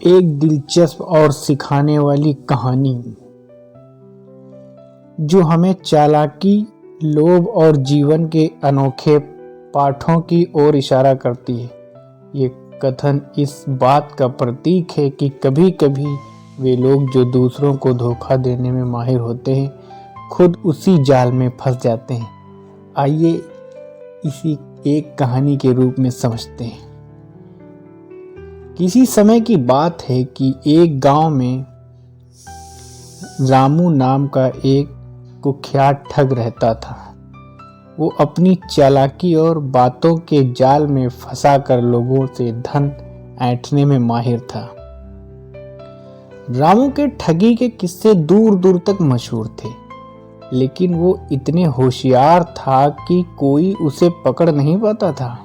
एक दिलचस्प और सिखाने वाली कहानी जो हमें चालाकी, लोभ और जीवन के अनोखे पाठों की ओर इशारा करती है। ये कथन इस बात का प्रतीक है कि कभी-कभी वे लोग जो दूसरों को धोखा देने में माहिर होते हैं, खुद उसी जाल में फंस जाते हैं। आइए इसी एक कहानी के रूप में समझते हैं। किसी समय की बात है कि एक गांव में रामू नाम का एक कुख्यात ठग रहता था। वो अपनी चालाकी और बातों के जाल में फंसाकर लोगों से धन ऐंठने में माहिर था। रामू के ठगी के किस्से दूर दूर तक मशहूर थे, लेकिन वो इतने होशियार था कि कोई उसे पकड़ नहीं पाता था।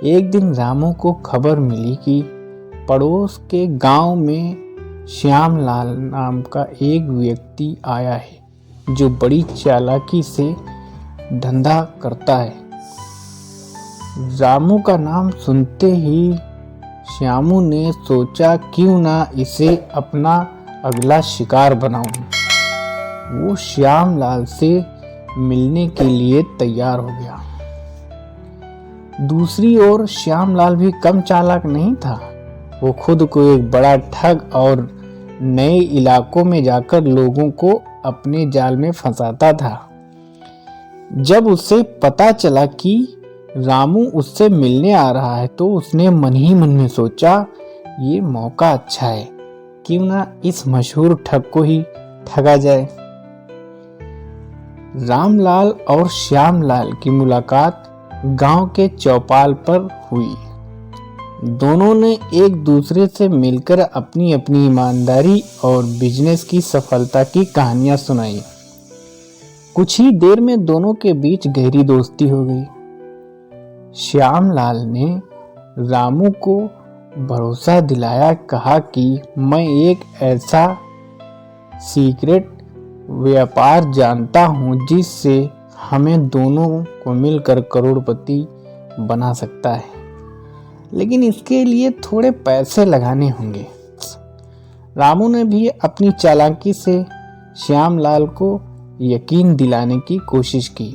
एक दिन रामू को खबर मिली कि पड़ोस के गांव में श्यामलाल नाम का एक व्यक्ति आया है जो बड़ी चालाकी से धंधा करता है। रामू का नाम सुनते ही श्यामू ने सोचा क्यों ना इसे अपना अगला शिकार बनाऊं। वो श्यामलाल से मिलने के लिए तैयार हो गया। दूसरी ओर श्यामलाल भी कम चालाक नहीं था। वो खुद को एक बड़ा ठग और नए इलाकों में जाकर लोगों को अपने जाल में फंसाता था। जब उसे पता चला कि रामू उससे मिलने आ रहा है तो उसने मन ही मन में सोचा, ये मौका अच्छा है, क्यों ना इस मशहूर ठग को ही ठगा जाए। रामलाल और श्यामलाल की मुलाकात गांव के चौपाल पर हुई। दोनों ने एक दूसरे से मिलकर अपनी अपनी ईमानदारी और बिजनेस की सफलता की कहानियां सुनाई। कुछ ही देर में दोनों के बीच गहरी दोस्ती हो गई। श्यामलाल ने रामू को भरोसा दिलाया, कहा कि मैं एक ऐसा सीक्रेट व्यापार जानता हूं जिससे हमें दोनों को मिलकर करोड़पति बना सकता है, लेकिन इसके लिए थोड़े पैसे लगाने होंगे। रामू ने भी अपनी चालाकी से श्यामलाल को यकीन दिलाने की कोशिश की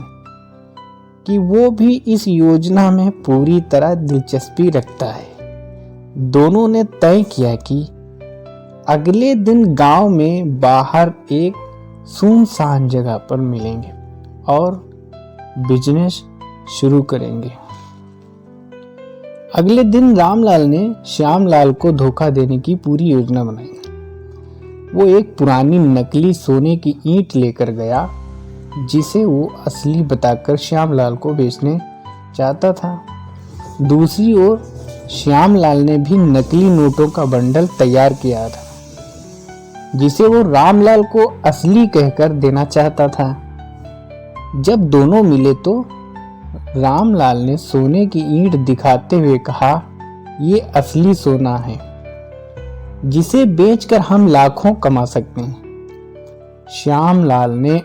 कि वो भी इस योजना में पूरी तरह दिलचस्पी रखता है। दोनों ने तय किया कि अगले दिन गांव में बाहर एक सुनसान जगह पर मिलेंगे और बिजनेस शुरू करेंगे। अगले दिन रामलाल ने श्यामलाल को धोखा देने की पूरी योजना बनाई। वो एक पुरानी नकली सोने की ईंट लेकर गया जिसे वो असली बताकर श्यामलाल को बेचने चाहता था। दूसरी ओर श्यामलाल ने भी नकली नोटों का बंडल तैयार किया था जिसे वो रामलाल को असली कहकर देना चाहता था। जब दोनों मिले तो रामलाल ने सोने की ईंट दिखाते हुए कहा, ये असली सोना है जिसे बेचकर हम लाखों कमा सकते हैं। श्यामलाल ने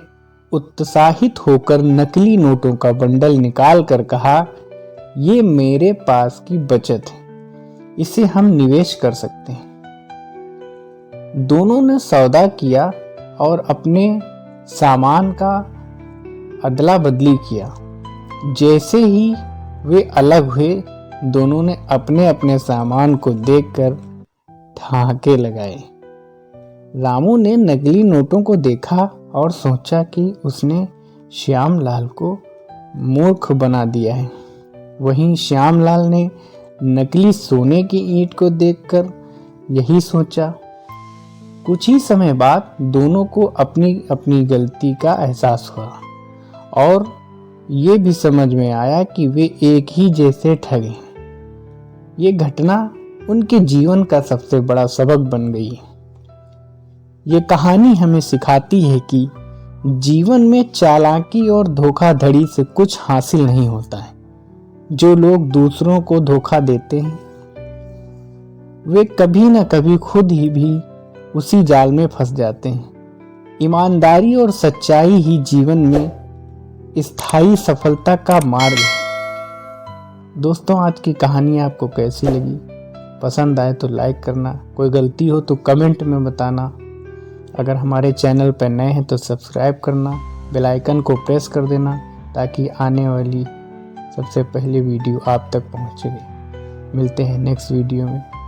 उत्साहित होकर नकली नोटों का बंडल निकाल कर कहा, ये मेरे पास की बचत है, इसे हम निवेश कर सकते हैं। दोनों ने सौदा किया और अपने सामान का अदला बदली किया। जैसे ही वे अलग हुए, दोनों ने अपने अपने सामान को देखकर ठहाके लगाए। रामू ने नकली नोटों को देखा और सोचा कि उसने श्यामलाल को मूर्ख बना दिया है। वहीं श्यामलाल ने नकली सोने की ईंट को देखकर यही सोचा। कुछ ही समय बाद दोनों को अपनी अपनी गलती का एहसास हुआ और ये भी समझ में आया कि वे एक ही जैसे ठग हैं। ये घटना उनके जीवन का सबसे बड़ा सबक बन गई। ये कहानी हमें सिखाती है कि जीवन में चालाकी और धोखाधड़ी से कुछ हासिल नहीं होता है। जो लोग दूसरों को धोखा देते हैं वे कभी न कभी खुद ही भी उसी जाल में फंस जाते हैं। ईमानदारी और सच्चाई ही जीवन में स्थायी सफलता का मार्ग है। दोस्तों, आज की कहानी आपको कैसी लगी? पसंद आए तो लाइक करना, कोई गलती हो तो कमेंट में बताना। अगर हमारे चैनल पर नए हैं तो सब्सक्राइब करना, बेल आइकन को प्रेस कर देना ताकि आने वाली सबसे पहले वीडियो आप तक पहुंचे। मिलते हैं नेक्स्ट वीडियो में।